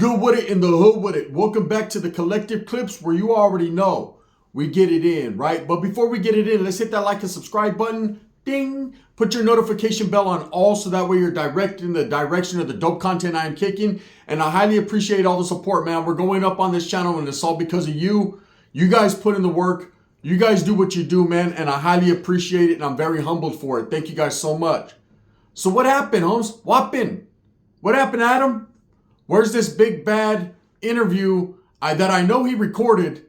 good with it in the hood with it? Welcome back to the Collective Clips, where you already know we get it in, right? But before we get it in, let's hit that like and subscribe button. Ding! Put your notification bell on all so that way you're directed in the direction of the dope content I am kicking. And I highly appreciate all the support, man. We're going up on this channel and it's all because of you. You guys put in the work. You guys do what you do, man. And I highly appreciate it and I'm very humbled for it. Thank you guys so much. So what happened, Holmes? What happened, Adam? Where's this big bad interview that I know he recorded?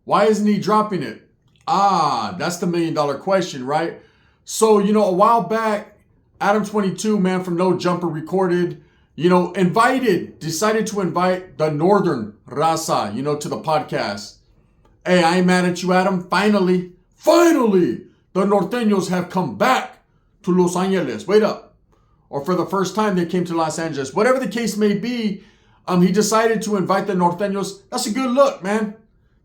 Why isn't he dropping it? That's the $1 million question, right? So, a while back, Adam22, man, from No Jumper recorded, decided to invite the Northern Raza, to the podcast. Hey, I ain't mad at you, Adam. Finally, the Norteños have come back to Los Angeles. Wait up. Or for the first time, they came to Los Angeles. Whatever the case may be, he decided to invite the Norteños. That's a good look, man.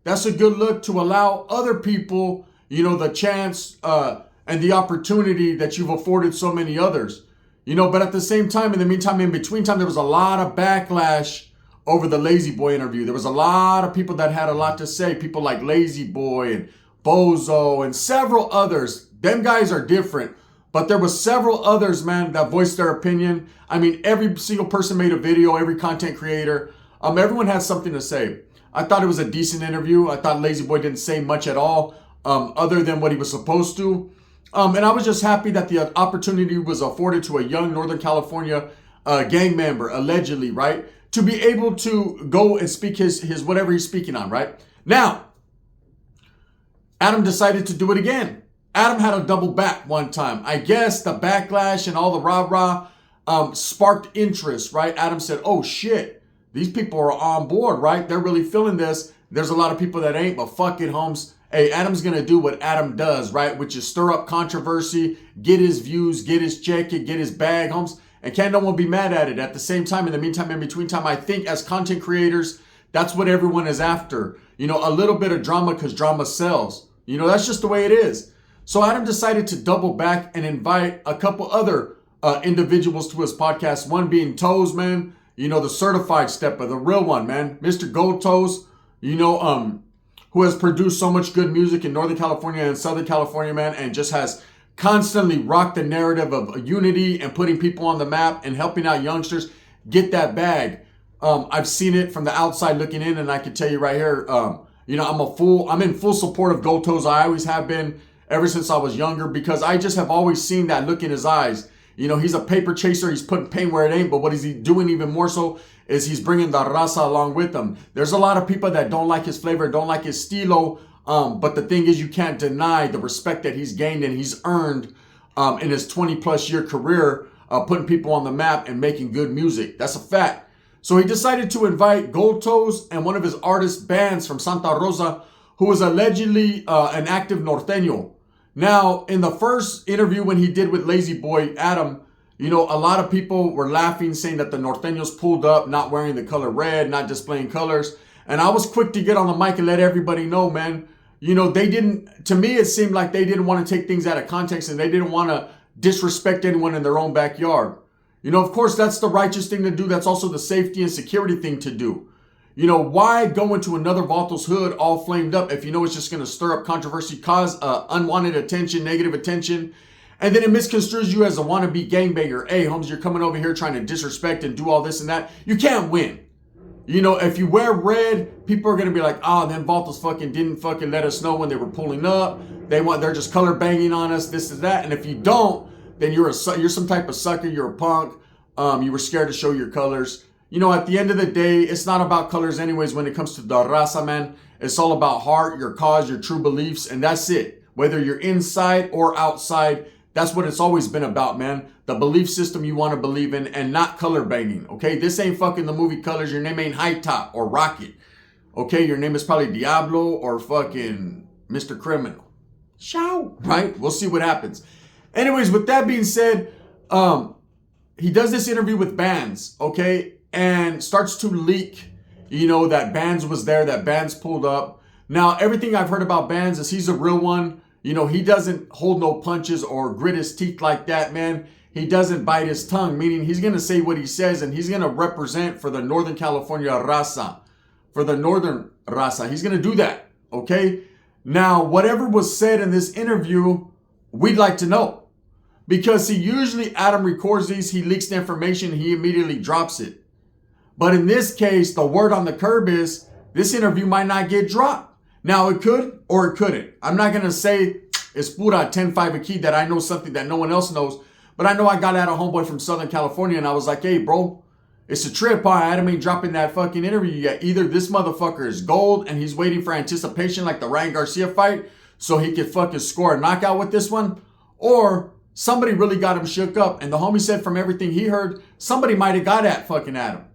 That's a good look to allow other people, the chance and the opportunity that you've afforded so many others. But at the same time, in between time, there was a lot of backlash over the Lazy Boy interview. There was a lot of people that had a lot to say. People like Lazy Boy and Bozo and several others. Them guys are different. But there was several others, man, that voiced their opinion. Every single person made a video, every content creator. Everyone had something to say. I thought it was a decent interview. I thought Lazy Boy didn't say much at all, other than what he was supposed to. And I was just happy that the opportunity was afforded to a young Northern California gang member, allegedly, right? To be able to go and speak his whatever he's speaking on, right? Now, Adam decided to do it again. Adam had a double back one time. I guess the backlash and all the rah-rah sparked interest, right? Adam said, oh shit, these people are on board, right? They're really feeling this. There's a lot of people that ain't, but fuck it, Holmes. Hey, Adam's going to do what Adam does, right? Which is stir up controversy, get his views, get his check, get his bag, Holmes. And can't no one be mad at it. At the same time, in between time, I think as content creators, that's what everyone is after. A little bit of drama because drama sells. That's just the way it is. So Adam decided to double back and invite a couple other individuals to his podcast. One being Toes, man. The certified stepper, the real one, man. Mr. Gold Toes, who has produced so much good music in Northern California and Southern California, man, and just has constantly rocked the narrative of unity and putting people on the map and helping out youngsters get that bag. I've seen it from the outside looking in, and I can tell you right here, I'm in full support of Gold Toes. I always have been ever since I was younger because I just have always seen that look in his eyes. He's a paper chaser. He's putting pain where it ain't, but what is he doing even more so is he's bringing the raza along with him. There's a lot of people that don't like his flavor, don't like his stilo, but the thing is you can't deny the respect that he's gained and he's earned in his 20-plus year career putting people on the map and making good music. That's a fact. So he decided to invite Gold Toes and one of his artist bands from Santa Rosa, who was allegedly an active Norteño. Now, in the first interview when he did with Lazy Boy, Adam, a lot of people were laughing, saying that the Norteños pulled up, not wearing the color red, not displaying colors. And I was quick to get on the mic and let everybody know, man, they didn't, to me, it seemed like they didn't want to take things out of context and they didn't want to disrespect anyone in their own backyard. Of course, that's the righteous thing to do. That's also the safety and security thing to do. Why go into another Vatos hood all flamed up if it's just going to stir up controversy, cause unwanted attention, negative attention, and then it misconstrues you as a wannabe gangbanger. Hey, Holmes, you're coming over here trying to disrespect and do all this and that. You can't win. If you wear red, people are going to be like, them Vatos didn't fucking let us know when they were pulling up. They're just color banging on us, this is that. And if you don't, then you're some type of sucker. You're a punk. You were scared to show your colors. At the end of the day, it's not about colors anyways when it comes to the raza, man. It's all about heart, your cause, your true beliefs, and that's it. Whether you're inside or outside, that's what it's always been about, man. The belief system you want to believe in and not color banging, okay? This ain't fucking the movie Colors. Your name ain't High Top or Rocket, okay? Your name is probably Diablo or fucking Mr. Criminal. Shout, right? We'll see what happens. Anyways, with that being said, he does this interview with Bands, okay? And starts to leak, that Bands was there, that Bands pulled up. Now, everything I've heard about Bands is he's a real one. He doesn't hold no punches or grit his teeth like that, man. he doesn't bite his tongue, meaning he's going to say what he says and he's going to represent for the Northern California raza, for the Northern raza. He's going to do that, okay? Now, whatever was said in this interview, we'd like to know. Because see, usually Adam records these, he leaks the information, he immediately drops it. But in this case, the word on the curb is this interview might not get dropped. Now, it could or it couldn't. I'm not going to say it's pura 10-5 aquí that I know something that no one else knows. But I know I got at a homeboy from Southern California and I was like, hey, bro, it's a trip, huh? Adam ain't dropping that fucking interview yet. Either this motherfucker is gold and he's waiting for anticipation like the Ryan Garcia fight so he could fucking score a knockout with this one, or somebody really got him shook up. And the homie said from everything he heard, somebody might have got at fucking Adam.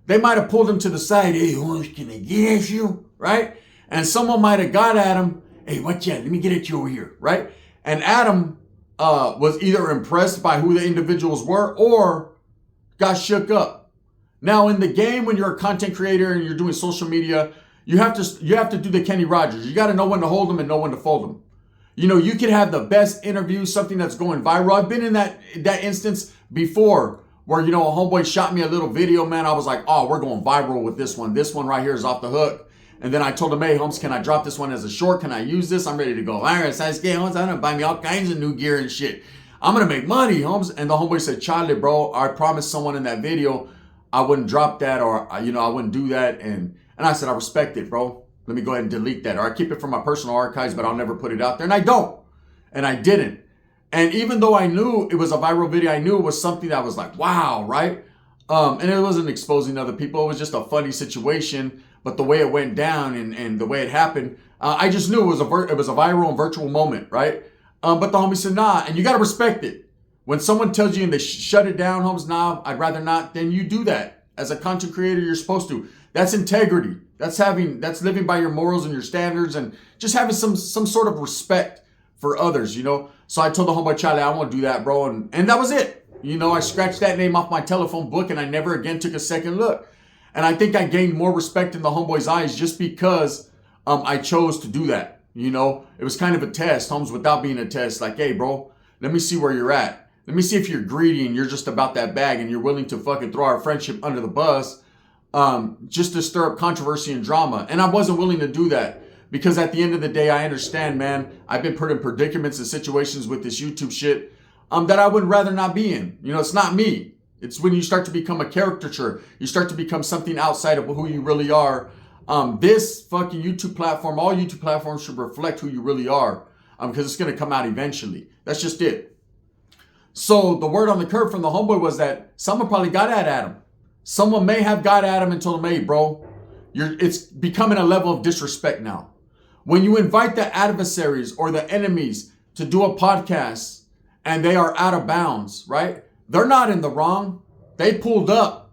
They might have pulled him to the side. Hey, Holmes, can I get at you? Right? And someone might have got at him. Hey, watch out. Let me get at you over here. Right? And Adam was either impressed by who the individuals were or got shook up. Now, in the game, when you're a content creator and you're doing social media, you have to do the Kenny Rogers. You got to know when to hold them and know when to fold them. You know, you could have the best interview, something that's going viral. I've been in that instance before where, you know, a homeboy shot me a little video, man. I was like, oh, we're going viral with this one. This one right here is off the hook. And then I told him, hey, Holmes, can I drop this one as a short? Can I use this? I'm ready to go. All right, Sasuke, Holmes, I'm going to buy me all kinds of new gear and shit. I'm going to make money, Holmes. And the homeboy said, Charlie, bro, I promised someone in that video I wouldn't drop that, or, you know, I wouldn't do that. And I said, I respect it, bro. Let me go ahead and delete that. Or I keep it from my personal archives, but I'll never put it out there. And I don't. And I didn't. And even though I knew it was a viral video, I knew it was something that was like, wow, right? And it wasn't exposing other people. It was just a funny situation. But the way it went down and the way it happened, I just knew it was a viral and virtual moment, right? But the homie said, nah, and you got to respect it. When someone tells you and they shut it down, Holmes, nah, I'd rather not, then you do that. As a content creator, you're supposed to. That's integrity. That's living by your morals and your standards and just having some sort of respect for others, you know? So I told the homeboy, Charlie, I won't do that, bro. And that was it. You know, I scratched that name off my telephone book and I never again took a second look. And I think I gained more respect in the homeboy's eyes just because I chose to do that. You know, it was kind of a test, Holmes, without being a test. Like, hey, bro, let me see where you're at. Let me see if you're greedy and you're just about that bag and you're willing to fucking throw our friendship under the bus just to stir up controversy and drama. And I wasn't willing to do that because at the end of the day, I understand, man, I've been put in predicaments and situations with this YouTube shit that I would rather not be in. You know, it's not me. It's when you start to become a caricature. You start to become something outside of who you really are. This fucking YouTube platform, all YouTube platforms should reflect who you really are because it's going to come out eventually. That's just it. So the word on the curb from the homeboy was that someone probably got at Adam. Someone may have got at him and told him, hey, bro, it's becoming a level of disrespect now. When you invite the adversaries or the enemies to do a podcast and they are out of bounds, right? They're not in the wrong. They pulled up.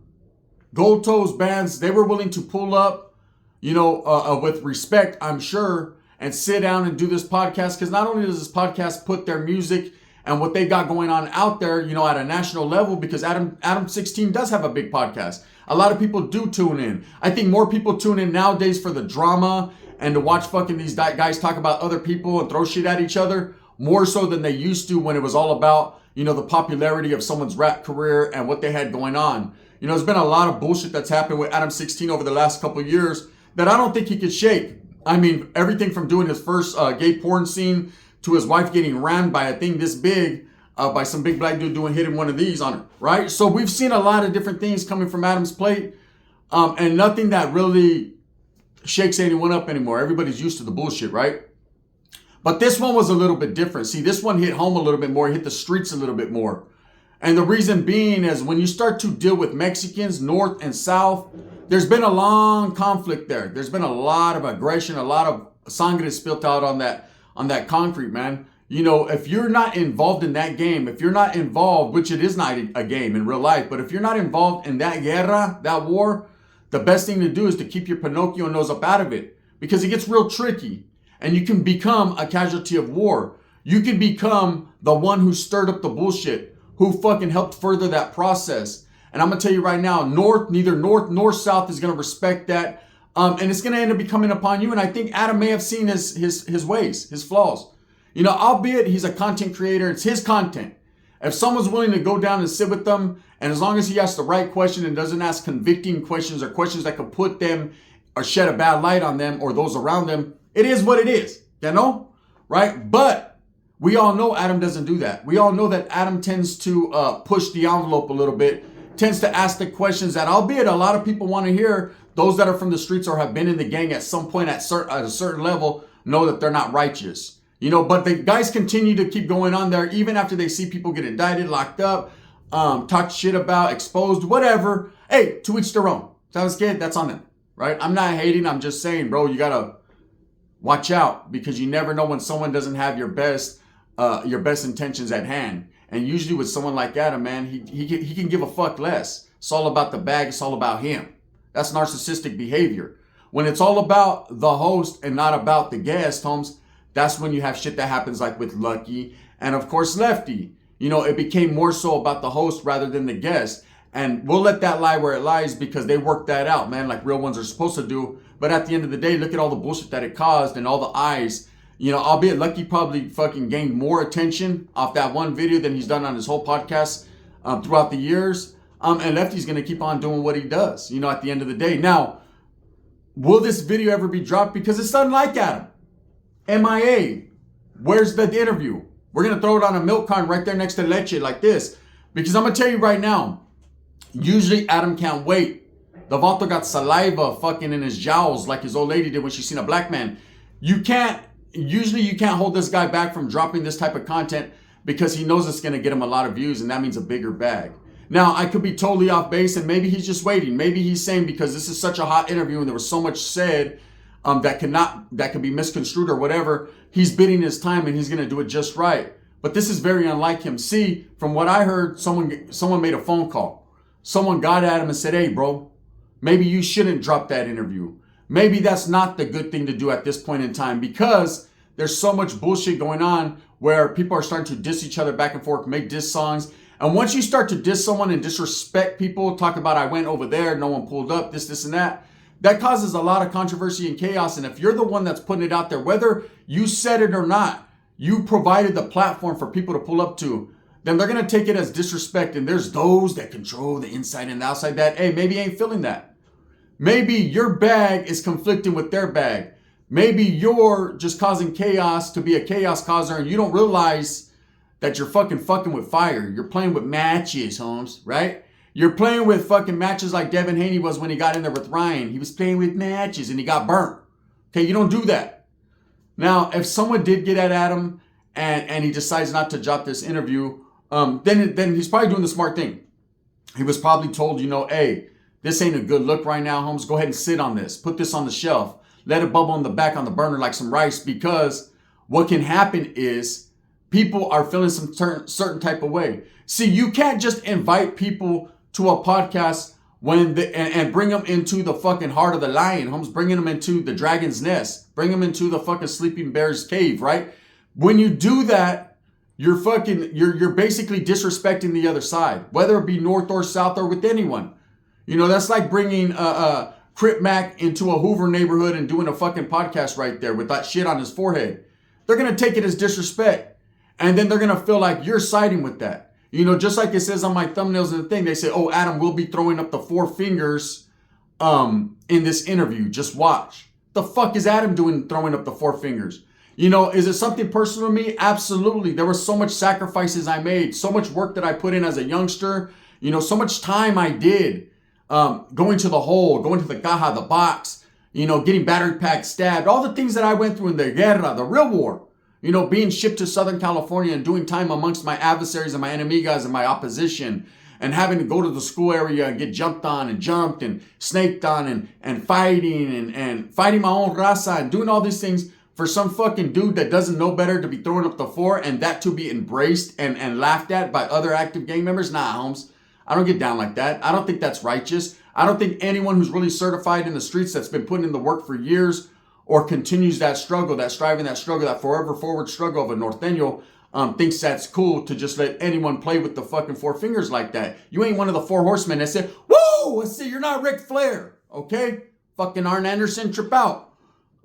Gold Toes bands, they were willing to pull up, you know, with respect, I'm sure, and sit down and do this podcast. Because not only does this podcast put their music and what they got going on out there, you know, at a national level, because Adam 16 does have a big podcast. A lot of people do tune in. I think more people tune in nowadays for the drama and to watch fucking these guys talk about other people and throw shit at each other, more so than they used to when it was all about, you know, the popularity of someone's rap career and what they had going on. You know, there's been a lot of bullshit that's happened with Adam 16 over the last couple of years that I don't think he could shake. I mean, everything from doing his first gay porn scene to his wife getting rammed by a thing this big, by some big black dude hitting one of these on her, right? So we've seen a lot of different things coming from Adam's plate, and nothing that really shakes anyone up anymore. Everybody's used to the bullshit, right? But this one was a little bit different. See, this one hit home a little bit more, hit the streets a little bit more. And the reason being is when you start to deal with Mexicans, North and South, there's been a long conflict there. There's been a lot of aggression, a lot of sangre spilt out on that concrete, man. You know, if you're not involved in that game, if you're not involved, which it is not a game in real life, but if you're not involved in that guerra, that war, the best thing to do is to keep your Pinocchio nose up out of it, because it gets real tricky and you can become a casualty of war. You can become the one who stirred up the bullshit, who fucking helped further that process. And I'm going to tell you right now, neither North nor South is going to respect that. And it's going to end up becoming upon you. And I think Adam may have seen his ways, his flaws. You know, albeit he's a content creator, it's his content. If someone's willing to go down and sit with them, and as long as he asks the right question and doesn't ask convicting questions or questions that could put them or shed a bad light on them or those around them, it is what it is, you know? Right? But we all know Adam doesn't do that. We all know that Adam tends to push the envelope a little bit, tends to ask the questions that, albeit a lot of people want to hear, those that are from the streets or have been in the gang at some point at a certain level know that they're not righteous. You know, but the guys continue to keep going on there even after they see people get indicted, locked up, talked shit about, exposed, whatever. Hey, to each their own. Sounds good? That's on them, right? I'm not hating. I'm just saying, bro, you got to watch out because you never know when someone doesn't have your best intentions at hand. And usually with someone like Adam, man, he can give a fuck less. It's all about the bag. It's all about him. That's narcissistic behavior. When it's all about the host and not about the guest, Holmes, that's when you have shit that happens like with Lucky and of course Lefty. You know, it became more so about the host rather than the guest. And we'll let that lie where it lies because they worked that out, man, like real ones are supposed to do. But at the end of the day, look at all the bullshit that it caused and all the eyes. You know, albeit Lucky probably fucking gained more attention off that one video than he's done on his whole podcast throughout the years. And Lefty's going to keep on doing what he does, you know, at the end of the day. Now, will this video ever be dropped? Because it's unlike Adam. MIA. Where's the interview? We're going to throw it on a milk carton right there next to Leche like this. Because I'm going to tell you right now, usually Adam can't wait. The Vato got saliva fucking in his jowls like his old lady did when she seen a black man. Usually you can't hold this guy back from dropping this type of content because he knows it's going to get him a lot of views and that means a bigger bag. Now, I could be totally off base and maybe he's just waiting. Maybe he's saying because this is such a hot interview and there was so much said that can be misconstrued or whatever, he's bidding his time and he's going to do it just right. But this is very unlike him. See, from what I heard, someone made a phone call. Someone got at him and said, hey, bro, maybe you shouldn't drop that interview. Maybe that's not the good thing to do at this point in time because there's so much bullshit going on where people are starting to diss each other back and forth, make diss songs. And once you start to diss someone and disrespect people, talk about I went over there, no one pulled up, this and that, that causes a lot of controversy and chaos. And if you're the one that's putting it out there, whether you said it or not, you provided the platform for people to pull up to, then they're going to take it as disrespect. And there's those that control the inside and the outside that, hey, maybe ain't feeling that. Maybe your bag is conflicting with their bag. Maybe you're just causing chaos to be a chaos causer and you don't realize that you're fucking with fire. You're playing with matches, Holmes, right? You're playing with fucking matches like Devin Haney was when he got in there with Ryan. He was playing with matches and he got burnt. Okay, you don't do that. Now, if someone did get at Adam and he decides not to drop this interview, then he's probably doing the smart thing. He was probably told, you know, hey, this ain't a good look right now, Holmes. Go ahead and sit on this. Put this on the shelf. Let it bubble in the back on the burner like some rice because what can happen is people are feeling some certain type of way. See, you can't just invite people to a podcast and bring them into the fucking heart of the lion, Holmes, bringing them into the dragon's nest, bring them into the fucking sleeping bear's cave, right? When you do that, you're basically disrespecting the other side, whether it be north or south or with anyone. You know, that's like bringing Crip Mac into a Hoover neighborhood and doing a fucking podcast right there with that shit on his forehead. They're going to take it as disrespect. And then they're going to feel like you're siding with that. You know, just like it says on my thumbnails and the thing, they say, oh, Adam will be throwing up the 4 fingers in this interview. Just watch. The fuck is Adam doing throwing up the 4 fingers? You know, is it something personal to me? Absolutely. There were so much sacrifices I made, so much work that I put in as a youngster. You know, so much time I did going to the hole, going to the caja, the box, you know, getting battery packed, stabbed, all the things that I went through in the guerra, the real war. You know, being shipped to Southern California and doing time amongst my adversaries and my enemigas and my opposition and having to go to the school area and get jumped on and jumped and snaked on and fighting and fighting my own raza and doing all these things for some fucking dude that doesn't know better to be throwing up the 4 and that to be embraced and laughed at by other active gang members. Nah, Holmes, I don't get down like that. I don't think that's righteous. I don't think anyone who's really certified in the streets that's been putting in the work for years or continues that struggle, that striving, that struggle, that forever forward struggle of a Norteño, thinks that's cool to just let anyone play with the fucking 4 fingers like that. You ain't one of the 4 horsemen that said, whoa, let's see, you're not Ric Flair, okay? Fucking Arn Anderson, trip out.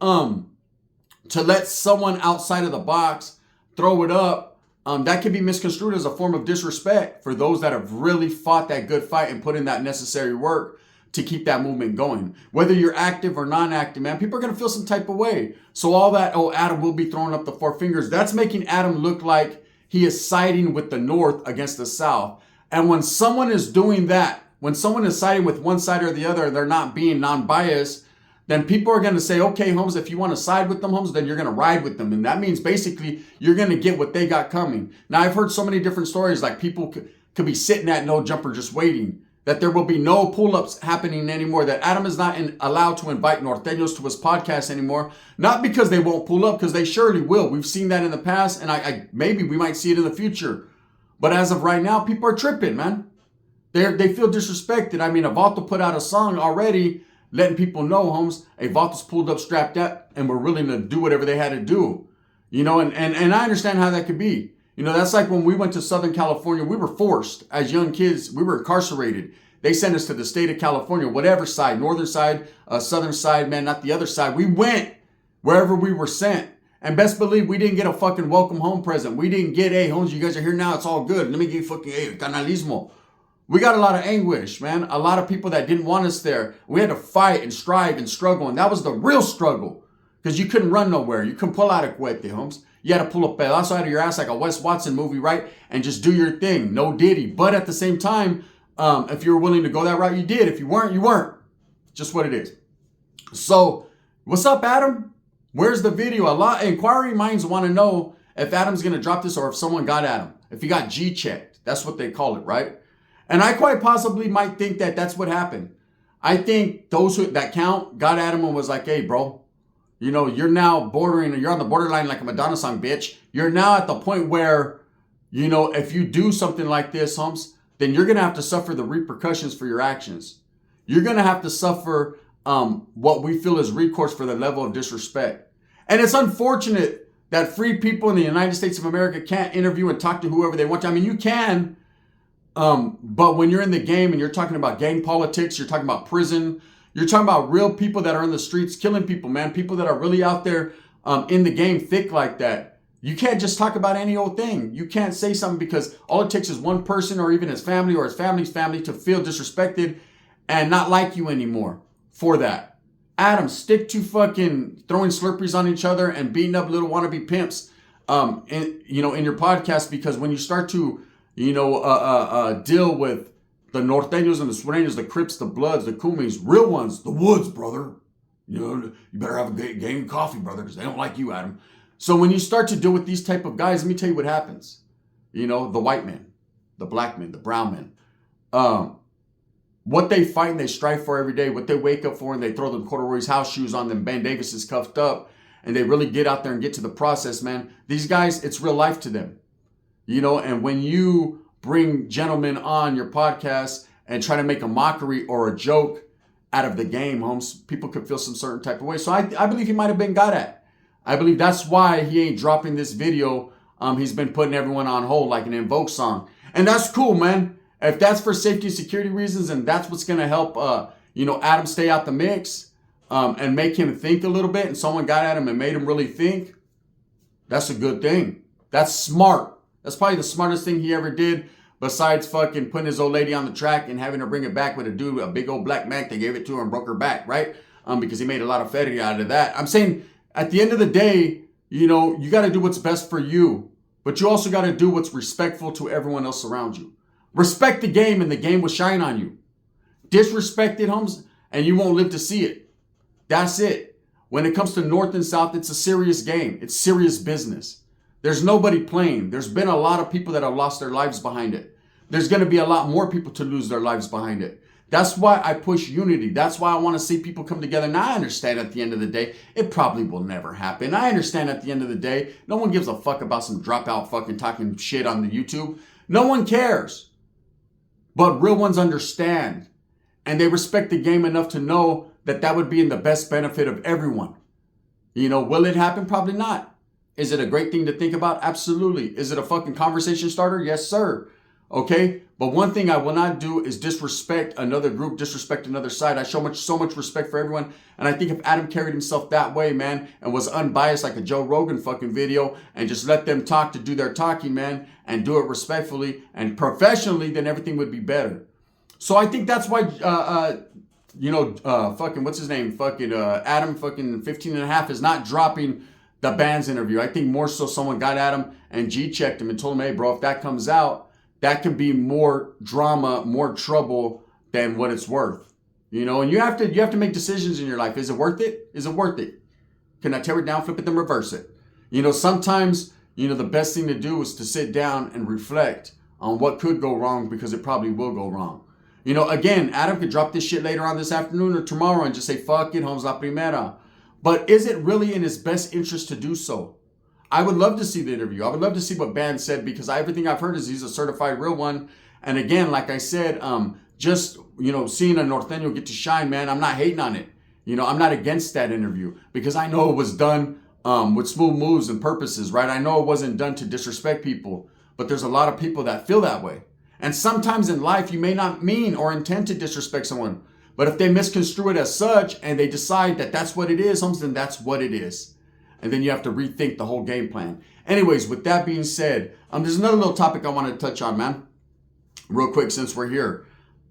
To let someone outside of the box throw it up that can be misconstrued as a form of disrespect for those that have really fought that good fight and put in that necessary work to keep that movement going. Whether you're active or non-active, man, people are going to feel some type of way. So all that, oh, Adam will be throwing up the four fingers, that's making Adam look like he is siding with the North against the South. And when someone is doing that, when someone is siding with one side or the other, they're not being non-biased, then people are going to say, okay, Holmes, if you want to side with them, Holmes, then you're going to ride with them. And that means basically you're going to get what they got coming. Now, I've heard so many different stories, like people could be sitting at no jumper just waiting, that there will be no pull-ups happening anymore, that Adam is not allowed to invite Norteños to his podcast anymore, not because they won't pull up, because they surely will. We've seen that in the past, and maybe we might see it in the future. But as of right now, people are tripping, man. They feel disrespected. I mean, Avato put out a song already letting people know, Holmes, Avato's pulled up, strapped up, and were willing to do whatever they had to do. You know, and I understand how that could be. You know, that's like when we went to Southern California, we were forced as young kids, we were incarcerated. They sent us to the state of California, whatever side, northern side, southern side, man, not the other side. We went wherever we were sent. And best believe we didn't get a fucking welcome home present. We didn't get, hey, Holmes, you guys are here now, it's all good. Let me give you fucking, hey, canalismo. We got a lot of anguish, man. A lot of people that didn't want us there. We had to fight and strive and struggle. And that was the real struggle. Because you couldn't run nowhere. You couldn't pull out a cohete, Holmes. You had to pull a pedazo out of your ass like a Wes Watson movie, right? And just do your thing. No Diddy. But at the same time, if you were willing to go that route, you did. If you weren't, you weren't. Just what it is. So, what's up, Adam? Where's the video? A lot inquiring minds want to know if Adam's going to drop this or if someone got Adam. If he got G-checked. That's what they call it, right? And I quite possibly might think that that's what happened. I think those that count got Adam and was like, hey, bro, you know, you're now bordering, you're on the borderline like a Madonna song, bitch. You're now at the point where, you know, if you do something like this, Holmes, then you're going to have to suffer the repercussions for your actions. You're going to have to suffer what we feel is recourse for the level of disrespect. And it's unfortunate that free people in the United States of America can't interview and talk to whoever they want to. I mean, you can. But when you're in the game and you're talking about gang politics, you're talking about prison, you're talking about real people that are in the streets killing people, man. People that are really out there in the game thick like that. You can't just talk about any old thing. You can't say something because all it takes is one person or even his family or his family's family to feel disrespected and not like you anymore for that. Adam, stick to fucking throwing Slurpees on each other and beating up little wannabe pimps in your podcast, because when you start to deal with the Norteños and the Sureños, the Crips, the Bloods, the Kumis, real ones, the Woods, brother. You know, you better have a gang of coffee, brother, because they don't like you, Adam. So when you start to deal with these type of guys, let me tell you what happens. You know, the white men, the black men, the brown men. What they fight and they strive for every day, what they wake up for, and they throw them corduroy's house shoes on them, Ben Davis is cuffed up, and they really get out there and get to the process, man. These guys, it's real life to them. You know, and when you bring gentlemen on your podcast and try to make a mockery or a joke out of the game, Holmes, people could feel some certain type of way. So I believe he might have been got at. I believe that's why he ain't dropping this video. He's been putting everyone on hold like an Invoke song. And that's cool, man. If that's for safety and security reasons and that's what's going to help, Adam stay out the mix and make him think a little bit, and someone got at him and made him really think, that's a good thing. That's smart. That's probably the smartest thing he ever did, besides fucking putting his old lady on the track and having her bring it back with a big old black Mac. They gave it to her and broke her back, right? Because he made a lot of feria out of that. I'm saying at the end of the day, you know, you got to do what's best for you, but you also got to do what's respectful to everyone else around you. Respect the game and the game will shine on you. Disrespect it, Holmes, and you won't live to see it. That's it. When it comes to North and South, it's a serious game. It's serious business. There's nobody playing. There's been a lot of people that have lost their lives behind it. There's going to be a lot more people to lose their lives behind it. That's why I push unity. That's why I want to see people come together. Now, I understand at the end of the day, it probably will never happen. I understand at the end of the day, no one gives a fuck about some dropout fucking talking shit on the YouTube. No one cares. But real ones understand. And they respect the game enough to know that that would be in the best benefit of everyone. You know, will it happen? Probably not. Is it a great thing to think about? Absolutely. Is it a fucking conversation starter? Yes, sir. Okay? But one thing I will not do is disrespect another group, disrespect another side. I show so much respect for everyone. And I think if Adam carried himself that way, man, and was unbiased like a Joe Rogan fucking video and just let them talk to do their talking, man, and do it respectfully and professionally, then everything would be better. So I think that's why, fucking, what's his name? Fucking Adam fucking 15 and a half is not dropping the band's interview. I think more so someone got at him and G-checked him and told him, hey, bro, if that comes out, that can be more drama, more trouble than what it's worth. You know, and you have to make decisions in your life. Is it worth it? Is it worth it? Can I tear it down, flip it, then reverse it? You know, sometimes, you know, the best thing to do is to sit down and reflect on what could go wrong because it probably will go wrong. You know, again, Adam could drop this shit later on this afternoon or tomorrow and just say, fuck it, Holmes la primera. But is it really in his best interest to do so? I would love to see the interview. I would love to see what Band said because everything I've heard is he's a certified real one. And again, like I said, just, you know, seeing a Norteño get to shine, man, I'm not hating on it. You know, I'm not against that interview because I know it was done with smooth moves and purposes, right? I know it wasn't done to disrespect people, but there's a lot of people that feel that way. And sometimes in life, you may not mean or intend to disrespect someone, but if they misconstrue it as such and they decide that that's what it is, then that's what it is. And then you have to rethink the whole game plan. Anyways, with that being said, there's another little topic I wanted to touch on, man. Real quick, since we're here.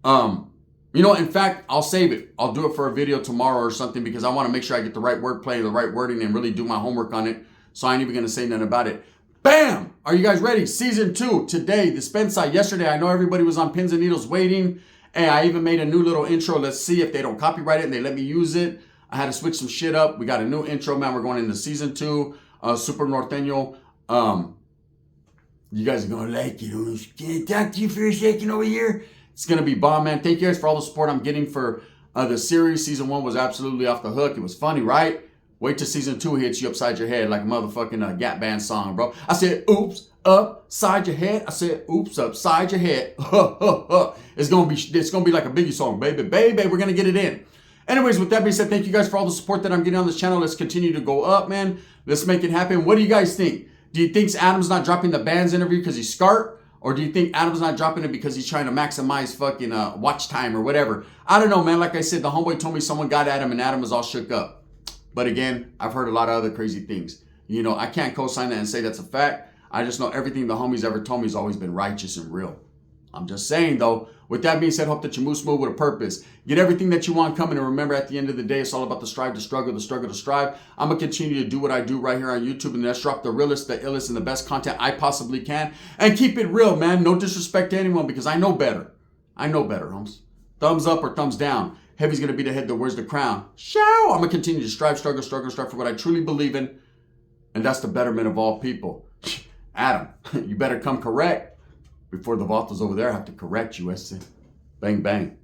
You know, in fact, I'll save it. I'll do it for a video tomorrow or something because I want to make sure I get the right wordplay, the right wording, and really do my homework on it. So I ain't even going to say nothing about it. Bam! Are you guys ready? Season 2, today, the Spence side. Yesterday, I know everybody was on pins and needles waiting. Hey, I even made a new little intro. Let's see if they don't copyright it and they let me use it. I had to switch some shit up. We got a new intro, man. We're going into season 2, Super Norteño. You guys are going to like it. Can I talk to you for a second over here? It's going to be bomb, man. Thank you guys for all the support I'm getting for the series. Season 1 was absolutely off the hook. It was funny, right? Wait till season 2 hits you upside your head like a motherfucking Gap Band song, bro. I said, oops, upside your head. I said, oops, upside your head. It's gonna be like a Biggie song, baby. We're gonna get it in. Anyways, with that being said, thank you guys for all the support that I'm getting on this channel. Let's continue to go up, man. Let's make it happen. What do you guys think? Do you think Adam's not dropping the band's interview because he's scart? Or do you think Adam's not dropping it because he's trying to maximize fucking watch time or whatever? I don't know, man. Like I said, the homeboy told me someone got at him and Adam was all shook up. But again, I've heard a lot of other crazy things. You know, I can't co-sign that and say that's a fact. I just know everything the homies ever told me has always been righteous and real. I'm just saying, though, with that being said, hope that you move smooth with a purpose. Get everything that you want coming, and remember, at the end of the day, it's all about the strive to struggle, the struggle to strive. I'm going to continue to do what I do right here on YouTube, and let's drop the realest, the illest, and the best content I possibly can. And keep it real, man. No disrespect to anyone, because I know better. I know better, homes. Thumbs up or thumbs down. Heavy's going to be the head that wears the crown. Show! I'm going to continue to strive, struggle, struggle, strive for what I truly believe in, and that's the betterment of all people. Adam, you better come correct before the Vatos over there have to correct you, Bang, bang.